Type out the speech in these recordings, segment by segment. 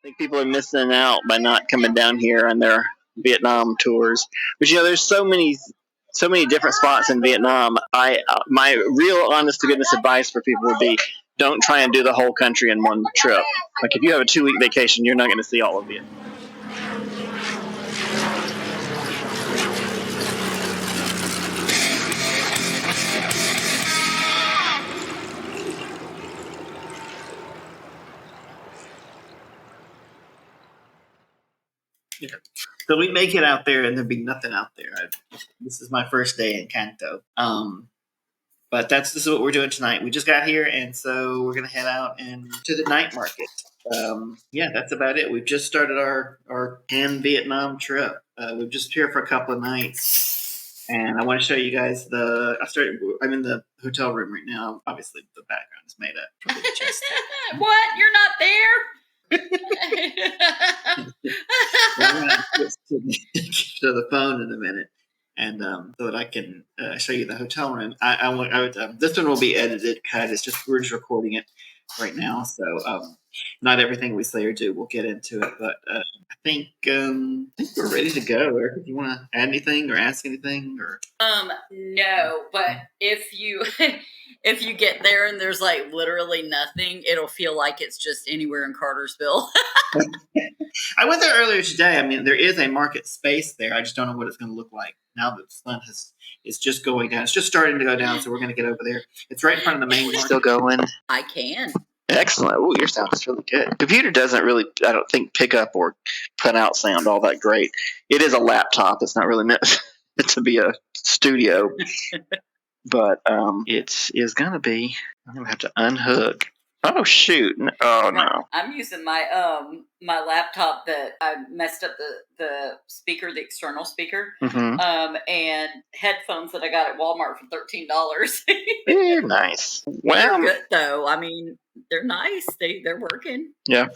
think people are missing out by not coming down here on their Vietnam tours. But there's so many different spots in Vietnam. My real honest to goodness advice for people would be don't try and do the whole country in one trip. Like if you have a 2-week vacation, you're not going to see all of it. So we make it out there, and there'd be nothing out there. This is my first day in Can Tho. But this is what we're doing tonight. We just got here, and so we're gonna head out and to the night market. That's about it. We've just started our Can Vietnam trip. We've just here for a couple of nights, and I want to show you guys I'm in the hotel room right now. Obviously, the background is made up from the chest. What? You're not there? I'm gonna switch to the phone in a minute, and so that I can show you the hotel room. This one will be edited, cut. We're just recording it right now, so not everything we say or do we'll get into it. But I think we're ready to go. Eric, if you want to add anything or ask anything, or no, but if you get there and there's like literally nothing, it'll feel like it's just anywhere in Cartersville. I went there earlier today. I mean, there is a market space there. I just don't know what it's going to look like now that the sun is just going down. It's just starting to go down, so we're going to get over there. It's right in front of the main market. Still going? I can. Excellent. Oh, your sound is really good. Computer doesn't really, I don't think, pick up or put out sound all that great. It is a laptop. It's not really meant to be a studio. But it is going to be, I'm going to have to unhook. Oh, shoot. Oh, no. I'm using my my laptop that I messed up the speaker, the external speaker, and headphones that I got at Walmart for $13. Very nice. Well, they're good, though. I mean, they're nice. They're working. Yeah.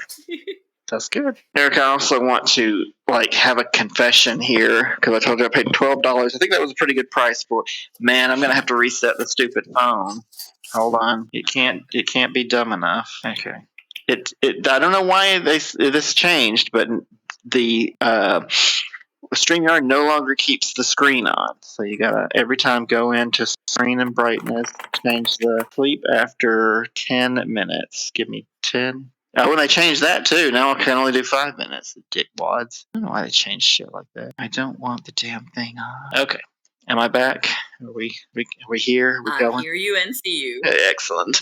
That's good. Eric, I also want to have a confession here because I told you I paid $12. I think that was a pretty good price for it. Man, I'm going to have to reset the stupid phone. Hold on. It can't be dumb enough. Okay. I don't know why this changed, but the StreamYard no longer keeps the screen on. So you gotta every time go into screen and brightness, change the sleep after 10 minutes. Give me 10. Oh, when I changed that too, now I can only do 5 minutes. Dickwads. I don't know why they changed shit like that. I don't want the damn thing on. Okay. Am I back? Are we here? We're going? I hear you and see you. Excellent.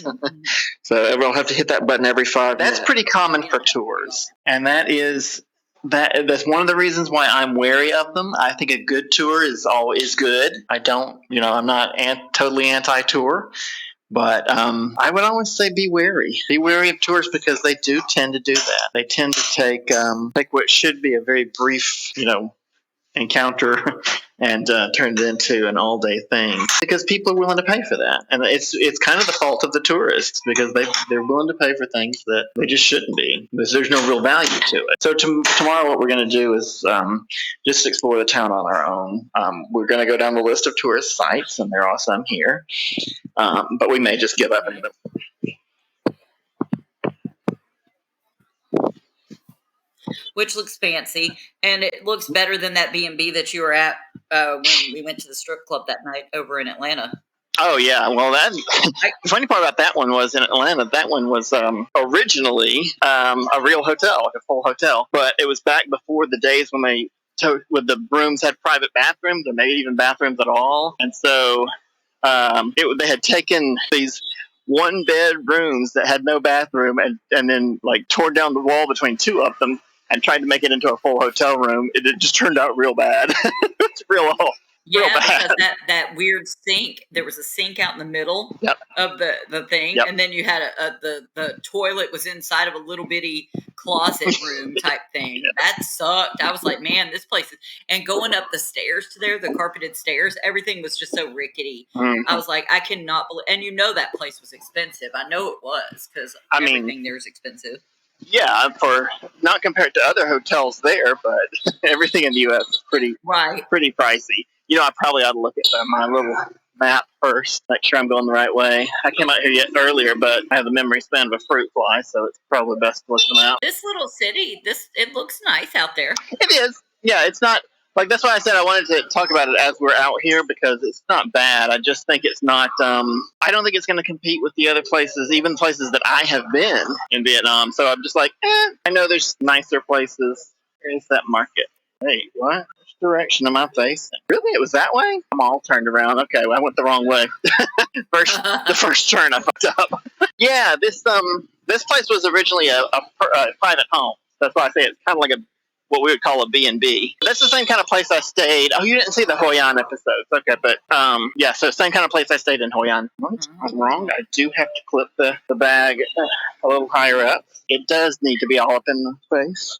So everyone will have to hit that button every 5 minutes. That's pretty common for tours. And that's one of the reasons why I'm wary of them. I think a good tour is always good. I'm not totally anti-tour. But I would always say be wary. Be wary of tours because they do tend to do that. They tend to take what should be a very brief, encounter and turn it into an all-day thing because people are willing to pay for that. And it's kind of the fault of the tourists because they're willing to pay for things that they just shouldn't be because there's no real value to it. So tomorrow what we're going to do is just explore the town on our own. We're going to go down the list of tourist sites, and there are some here. But we may just give up in the which looks fancy, and it looks better than that B&B that you were at when we went to the strip club that night over in Atlanta. Oh, yeah. Well, the funny part about that one was in Atlanta, that one was originally a real hotel, like a full hotel, but it was back before the days when when the rooms had private bathrooms or maybe even bathrooms at all. And so they had taken these one-bed rooms that had no bathroom and then torn down the wall between two of them and tried to make it into a full hotel room. It just turned out real bad. It's real bad. Because that weird sink, there was a sink out in the middle of the thing, and then you had the toilet was inside of a little bitty closet room type thing. That sucked. I was like, man, this place is, and going up the stairs to there, the carpeted stairs, everything was just so rickety. Mm-hmm. I was like, I cannot believe, and that place was expensive. I know it was because everything there is expensive. Yeah, for not compared to other hotels there, but everything in the U.S. is pretty pricey. I probably ought to look at my little map first, make sure I'm going the right way. I came out here yet earlier, but I have the memory span of a fruit fly, so it's probably best to look them out. This little city, it looks nice out there. It is. Yeah, it's not like that's why I said I wanted to talk about it as we're out here because it's not bad. I just think it's not. I don't think it's going to compete with the other places, even places that I have been in Vietnam. So I'm just like, I know there's nicer places. Where's that market? Wait, what? Which direction am I facing? Really? It was that way? I'm all turned around. Okay, well, I went the wrong way. The first turn I fucked up. Yeah, this place was originally a private home. That's why I say it's kind of like what we would call a B&B. That's the same kind of place I stayed. Oh, you didn't see the Hoi An episodes. Okay, but yeah, so same kind of place I stayed in Hoi An. What? I'm wrong. I do have to clip the bag a little higher up. It does need to be all up in the face.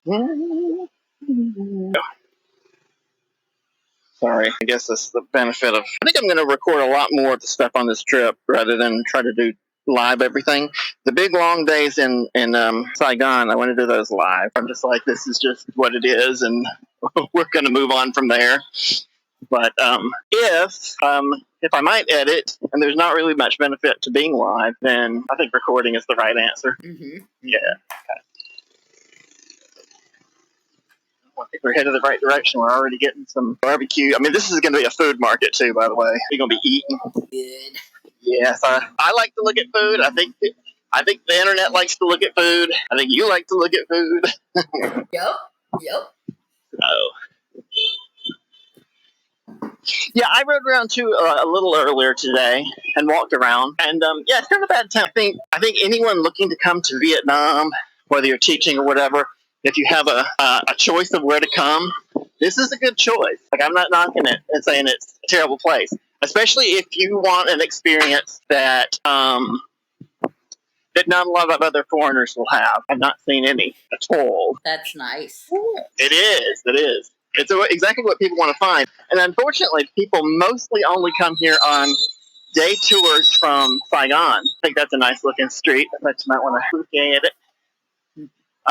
Sorry, I guess that's the benefit of. I think I'm going to record a lot more of the stuff on this trip rather than try to do live everything. The big long days in Saigon, I want to do those live. I'm just like, this is just what it is, and we're going to move on from there. But if I might edit, and there's not really much benefit to being live, then I think recording is the right answer. Mm-hmm. Yeah. I think we're headed the right direction. We're already getting some barbecue. I mean, this is going to be a food market too, by the way. We're going to be eating. Good. Yes, I like to look at food. I think the internet likes to look at food. I think you like to look at food. Yep. Oh. Yeah, I rode around too a little earlier today and walked around. And yeah, it's not a bad time. I think anyone looking to come to Vietnam, whether you're teaching or whatever, if you have a choice of where to come, this is a good choice. Like, I'm not knocking it and saying it's a terrible place, especially if you want an experience that not a lot of other foreigners will have. I've not seen any at all. That's nice. It is. It is. It's exactly what people want to find. And unfortunately, people mostly only come here on day tours from Saigon. I think that's a nice looking street. I bet you might want to look at it.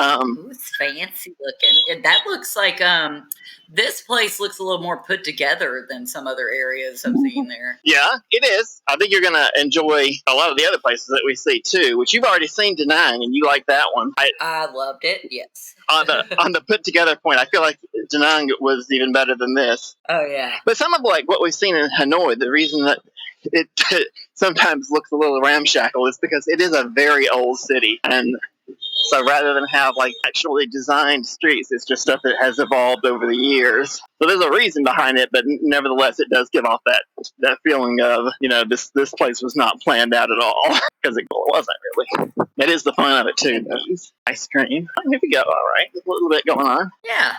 It's fancy looking. And that looks like this place looks a little more put together than some other areas I've seen there. Yeah, it is. I think you're going to enjoy a lot of the other places that we see too, which you've already seen Da Nang, and you like that one. I loved it. Yes. on the put together point, I feel like Da Nang was even better than this. Oh yeah. But some of like what we've seen in Hanoi, the reason that it sometimes looks a little ramshackle is because it is a very old city, and so rather than have like actually designed streets, it's just stuff that has evolved over the years. So there's a reason behind it, but nevertheless, it does give off that feeling of, this place was not planned out at all, because it wasn't really. That is the fun of it too. Ice cream. Oh, here we go. All right, there's a little bit going on. Yeah.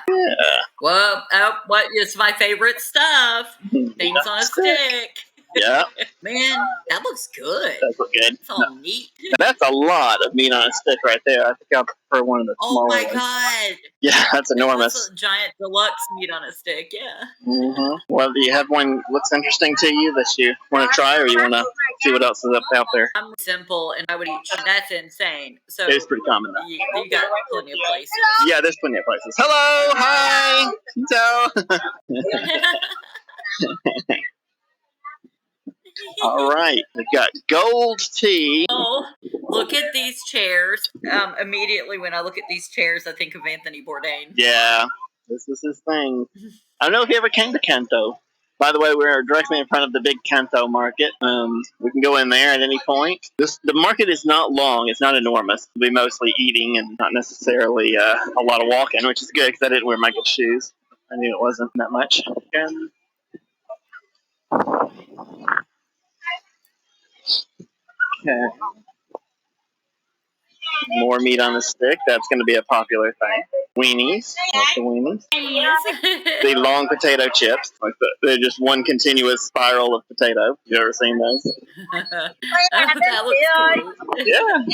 Well, what is my favorite stuff? Things on a stick. Yeah. Man, that looks good. That looks good. It's all neat. That's a lot of meat on a stick right there. I think I prefer one of the smaller ones. Oh my god. Yeah, that's enormous. That's a giant deluxe meat on a stick, yeah. Mm-hmm. Well, do you have one that looks interesting to you that you want to try, or you want to see what else is out there? I'm simple, and I would eat. That's insane. So it's pretty common, though. You got plenty of places. Yeah, there's plenty of places. Hello, hi, so. All right, we've got gold tea. Oh, look at these chairs. Immediately when I look at these chairs, I think of Anthony Bourdain. Yeah, this is his thing. I don't know if you ever came to Can Tho. By the way, we're directly in front of the big Can Tho Market. We can go in there at any point. The market is not long. It's not enormous. We'll be mostly eating and not necessarily a lot of walking, which is good because I didn't wear my good shoes. I knew it wasn't that much. Okay. More meat on the stick. That's going to be a popular thing. Weenies. Lots of weenies. The long potato chips. They're just one continuous spiral of potato. You ever seen those? That looks cool. Yeah.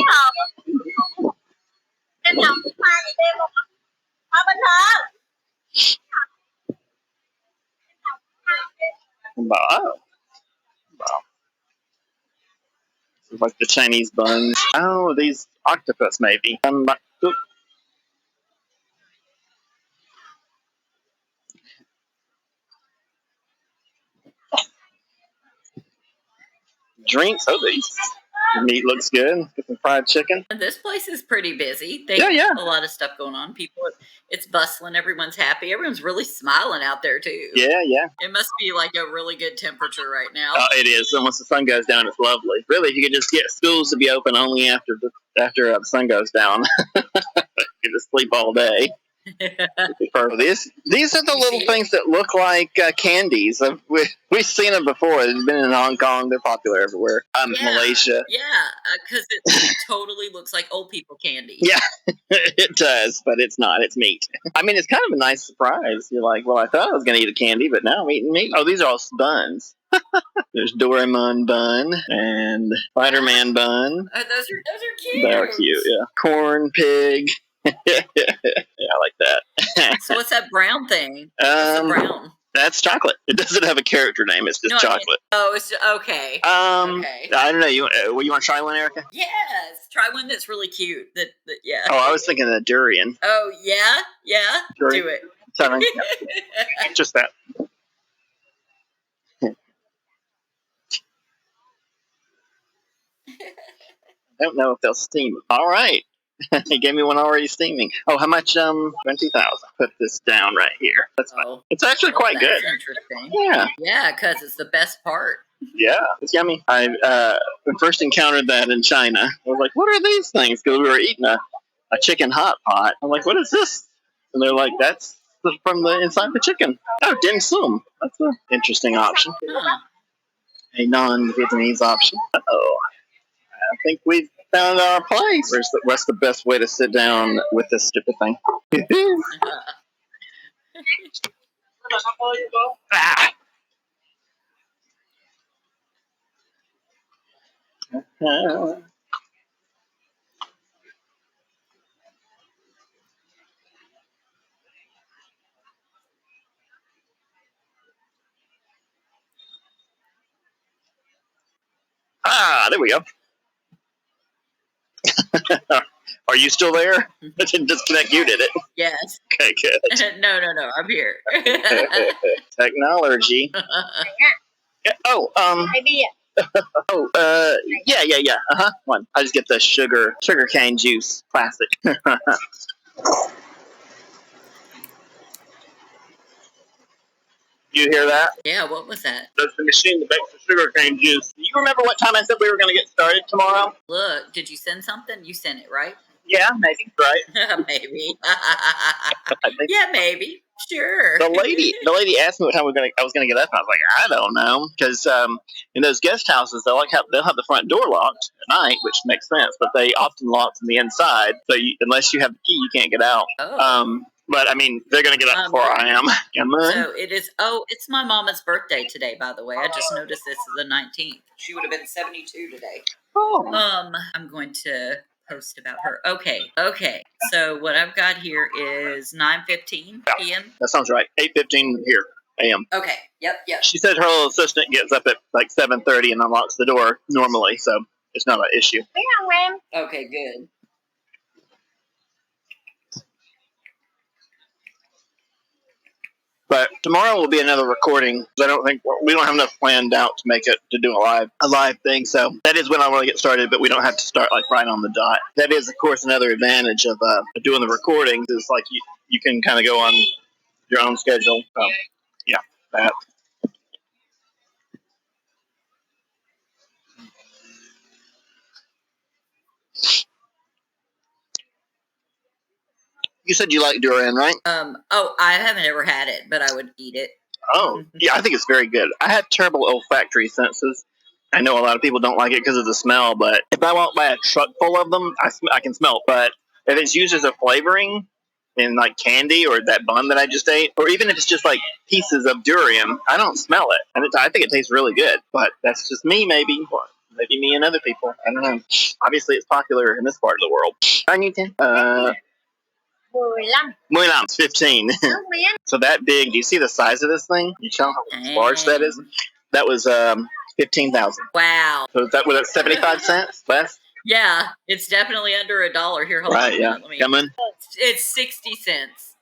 Wow. It's like the Chinese buns. Oh, these octopus maybe. Drinks. Oh, the meat looks good. Get some fried chicken. And this place is pretty busy. They yeah. a lot of stuff going on. People, it's bustling. Everyone's happy. Everyone's really smiling out there too. Yeah. It must be like a really good temperature right now. It is. And once the sun goes down, it's lovely. Really, if you could just get schools to be open only after the sun goes down, you can just sleep all day. These are the little things that look like candies. We've seen them before. They've been in Hong Kong. They're popular everywhere. Malaysia. Yeah, because it totally looks like old people candy. Yeah, it does, but it's not. It's meat. I mean, it's kind of a nice surprise. You're like, well, I thought I was going to eat a candy, but now I'm eating meat. Oh, these are all buns. There's Doraemon bun and Spider-Man bun. Oh, those are cute. They're cute, yeah. Corn pig. Yeah, I like that. So what's that brown thing? What's the brown? That's chocolate. It doesn't have a character name. It's just chocolate. It's okay. Okay. I don't know. You want to try one, Erica? Yes. Try one that's really cute. Yeah. Oh, I was thinking of durian. Oh, yeah? Yeah? Durian. Do it. Sorry. Just that. I don't know if they'll steam it. All right. He gave me one already steaming. Oh, how much? 20,000. Put this down right here. That's fine. It's actually quite good. Interesting. Yeah. Yeah, because it's the best part. Yeah, it's yummy. I first encountered that in China. I was like, what are these things? Because we were eating a chicken hot pot. I'm like, what is this? And they're like, that's from the inside the chicken. Oh, dim sum. That's an interesting option. Huh. A non-Vietnamese option. Oh, I think we've found our place. What's the best way to sit down with this stupid thing? There we go. Are you still there? I didn't disconnect. You did it. Yes. Okay, good. No, I'm here. Technology. Yeah. Yeah. One. I just get the sugar cane juice, classic. You hear that? Yeah, what was that? That's the machine that makes the sugar cane juice. Do you remember what time I said we were going to get started tomorrow? Look, did you send something? You sent it, right? Yeah, maybe. Right. Maybe. Yeah, maybe. Sure. The lady asked me what time I was gonna get up. And I was like, I don't know, because in those guest houses they'll have the front door locked at night, which makes sense. But they often lock from the inside, so unless you have the key, you can't get out. Oh. But I mean, they're gonna get up before I am. Come on. So it is. Oh, it's my mama's birthday today. By the way, I just noticed this is the 19th. She would have been 72 today. Oh. I'm going to post about her. Okay. So what I've got here is 9:15 p.m. That sounds right. 8:15 here a.m. Okay. Yep. She said her little assistant gets up at like 7:30 and unlocks the door normally, so it's not an issue. Okay. Good. But tomorrow will be another recording. I don't think we don't have enough planned out to make it to do a live thing. So that is when I want to get started, but we don't have to start like right on the dot. That is, of course, another advantage of doing the recordings is like you can kind of go on your own schedule. So, yeah, that. You said you like durian, right? I haven't ever had it, but I would eat it. Oh, yeah, I think it's very good. I have terrible olfactory senses. I know a lot of people don't like it because of the smell, but if I walk by a truck full of them, I can smell it. But if it's used as a flavoring in like candy or that bun that I just ate, or even if it's just like pieces of durian, I don't smell it. And I think it tastes really good, but that's just me maybe. Or maybe me and other people. I don't know. Obviously, it's popular in this part of the world. I need to. 15. 15. So that big. Do you see the size of this thing? You tell how large that is? That was 15,000. Wow. So was that 75 cents less? Yeah, it's definitely under $1 here. Hold right, on. Yeah. Come in. It's 60 cents.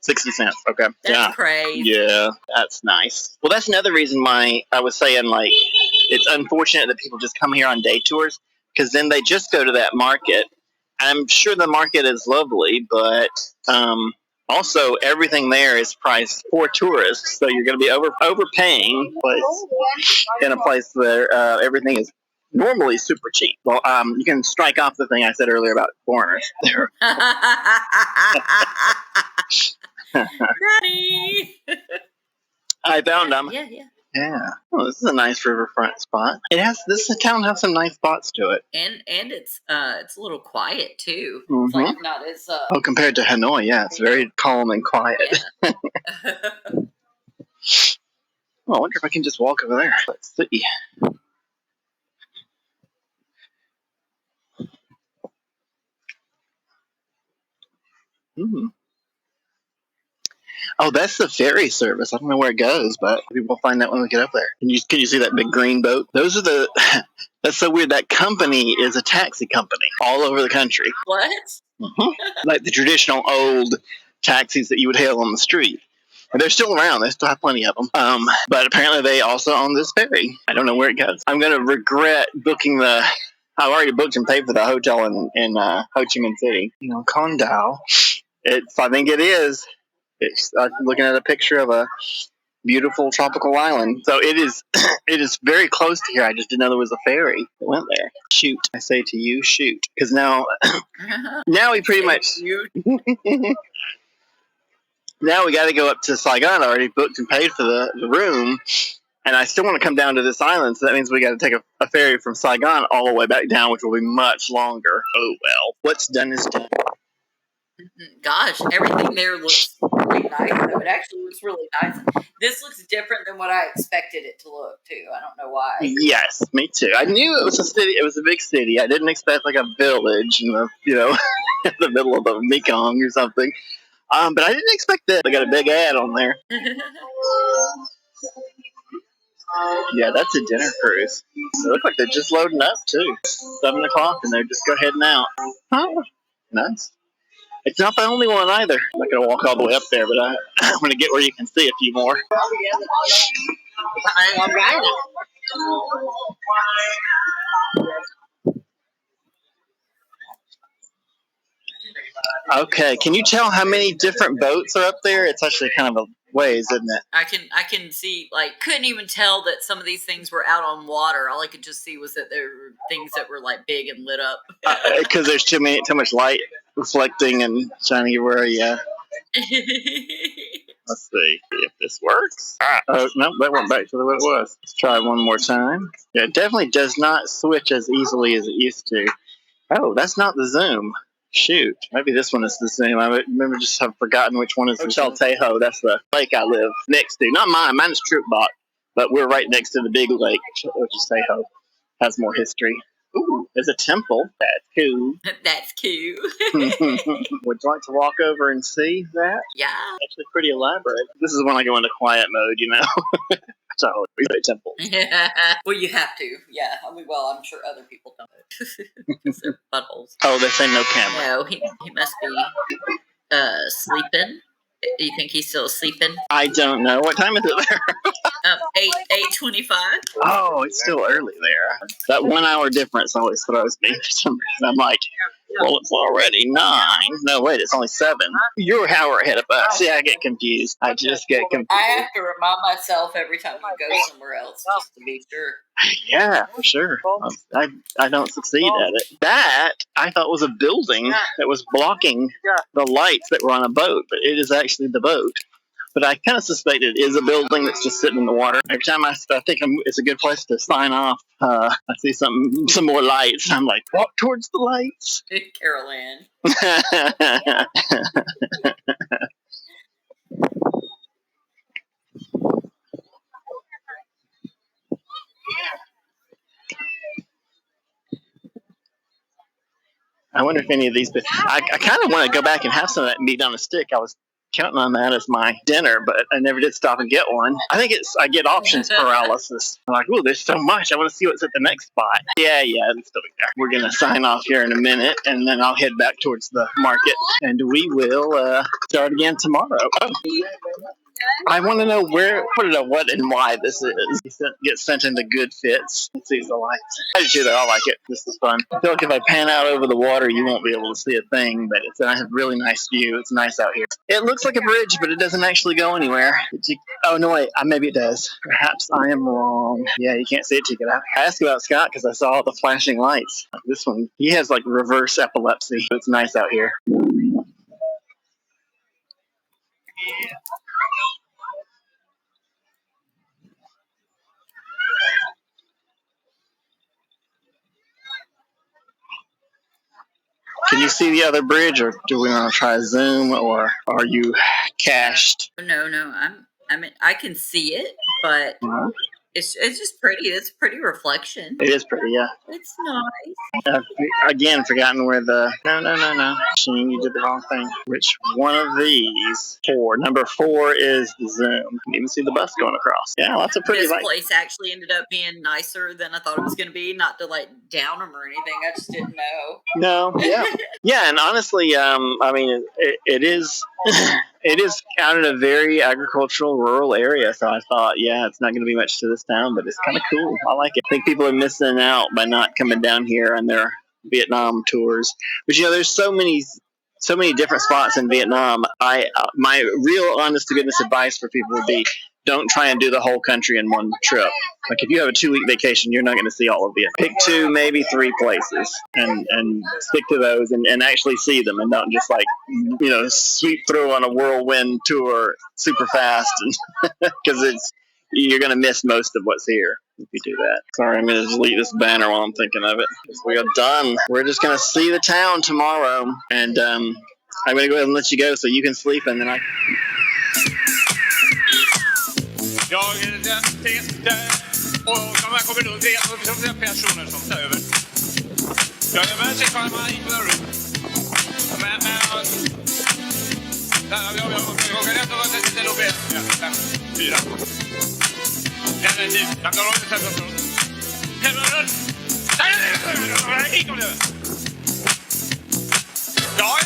60 cents. Okay. That's crazy. Yeah, that's nice. Well, that's another reason why I was saying, like, it's unfortunate that people just come here on day tours because then they just go to that market. I'm sure the market is lovely, but also everything there is priced for tourists, so you're going to be overpaying in a place where everything is normally super cheap. Well, you can strike off the thing I said earlier about foreigners. Ready? I found them. Yeah, yeah. Yeah. Oh, this is a nice riverfront spot. This town has some nice spots to it. And it's a little quiet too. Mm-hmm. It's like not as compared to Hanoi, yeah, it's very calm and quiet. Yeah. I wonder if I can just walk over there. Let's see. Oh, that's the ferry service. I don't know where it goes, but we'll find out when we get up there. Can you see that big green boat? Those are the. That's so weird. That company is a taxi company all over the country. What? Mm-hmm. Like the traditional old taxis that you would hail on the street. And they're still around. They still have plenty of them. But apparently they also own this ferry. I don't know where it goes. I'm going to regret booking I've already booked and paid for the hotel in Ho Chi Minh City. Can Tho. I think it is. I'm looking at a picture of a beautiful tropical island. So it is it is very close to here. I just didn't know there was a ferry that went there. Shoot. I say to you, shoot. Because now we pretty much... Now we got to go up to Saigon. I already booked and paid for the room. And I still want to come down to this island. So that means we got to take a ferry from Saigon all the way back down, which will be much longer. Oh, well. What's done is done. Gosh, everything there looks really nice. Though. It actually looks really nice. This looks different than what I expected it to look, too. I don't know why. Yes, me too. I knew it was a city. It was a big city. I didn't expect like a village in the, in the middle of the Mekong or something. But I didn't expect that. They got a big ad on there. Yeah, that's a dinner cruise. They look like they're just loading up, too. 7 o'clock, and they're just go heading out. Oh, nice. It's not the only one either. I'm not going to walk all the way up there, but I'm going to get where you can see a few more. Okay, can you tell how many different boats are up there? It's actually kind of a ways, isn't it? I can see, couldn't even tell that some of these things were out on water. All I could just see was that there were things that were big and lit up. Because there's too much light reflecting and shining everywhere. Yeah. Let's see if this works. Oh no, that went back to the way it was. Let's try one more time. Yeah, it definitely does not switch as easily as it used to. Oh, that's not the zoom. Shoot, maybe this one is the same. I remember just have forgotten which one is Hotel Tejo. That's the lake I live next to. Not mine. Mine is Troopbot, but we're right next to the big lake, which is Tejo. Has more history. Ooh, there's a temple. That's cool. That's cute. Would you like to walk over and see that? Yeah. Actually pretty elaborate. This is when I go into quiet mode, So, we say temple. Well, you have to. Yeah. Well, I'm sure other people don't. Because they're buttholes. Oh, they say no camera. No, he must be sleeping. You think he's still sleeping? I don't know. What time is it there? 8:25. Oh, it's still early there. That 1 hour difference always throws me for some reason. I'm like, well, it's already 9. No, wait, it's only 7. You're an hour ahead of us. See, I get confused. I just get confused. I have to remind myself every time we go somewhere else just to be sure. Yeah, for sure. I don't succeed at it. That, I thought, was a building that was blocking the lights that were on a boat, but it is actually the boat. But I kind of suspect it is a building that's just sitting in the water. Every time I think it's a good place to sign off, I see some more lights. I'm like, walk towards the lights. Carol Ann. I wonder if any of these... I kind of want to go back and have some of that meat on a stick. I was counting on that as my dinner, but I never did stop and get one. I think I get options paralysis. I'm like, oh, there's so much. I want to see what's at the next spot. Yeah, it's still there. We're going to sign off here in a minute, and then I'll head back towards the market, and we will start again tomorrow. I want to know what and why this is. Gets sent into good fits. Let's see the lights. I do too, though. I like it. This is fun. I feel like if I pan out over the water, you won't be able to see a thing, but it's a really nice view. It's nice out here. It looks like a bridge, but it doesn't actually go anywhere. Oh, no, wait. Maybe it does. Perhaps I am wrong. Yeah, you can't see it till you get out. I asked about Scott because I saw all the flashing lights. Like this one, he has like reverse epilepsy. It's nice out here. Can you see the other bridge, or do we want to try zoom, or are you cached? No, I can see it, but it's just pretty. It's a pretty reflection. It is pretty, yeah. It's nice. Again, forgotten where the... No. Sheen, you did the wrong thing. Which one of these? 4. Number 4 is the zoom. You can even see the bus going across. Yeah, lots of pretty lights. This place actually ended up being nicer than I thought it was going to be. Not to like down them or anything. I just didn't know. No, yeah. Yeah, and honestly, I mean, it is... It is out in a very agricultural, rural area, so I thought, yeah, it's not going to be much to this town, but it's kind of cool. I like it. I think people are missing out by not coming down here on their Vietnam tours. But, there's so many different spots in Vietnam. My real honest-to-goodness advice for people would be, don't try and do the whole country in one trip. Like, if you have a 2-week vacation, you're not going to see all of it. Pick 2, maybe 3 places and stick to those and actually see them, and don't just, like, sweep through on a whirlwind tour super fast, because you're going to miss most of what's here if you do that. Sorry, I'm going to delete this banner while I'm thinking of it. We are done. We're just going to see the town tomorrow, and I'm going to go ahead and let you go so you can sleep, and then I... Jag är där och de här kommer då det personer som tar över. Jag är med sig kvar med in på rygg. Men jag kan rätta vad det är då be. Ja, 4. Den är dit. Jag kan inte sätta från. Kemmer. Nej, kom det. Ja,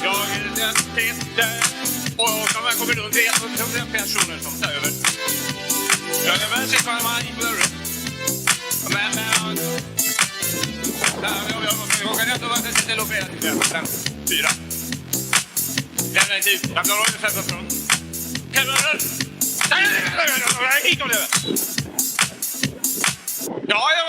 jag är där och de här kommer då det personer som tar över. Jag är med sig kvar med in på rygg. Men jag kan rätta vad det är då be. Ja, 4. Den är dit. Jag kan inte sätta från. Kemmer. Nej, kom det. Ja, jag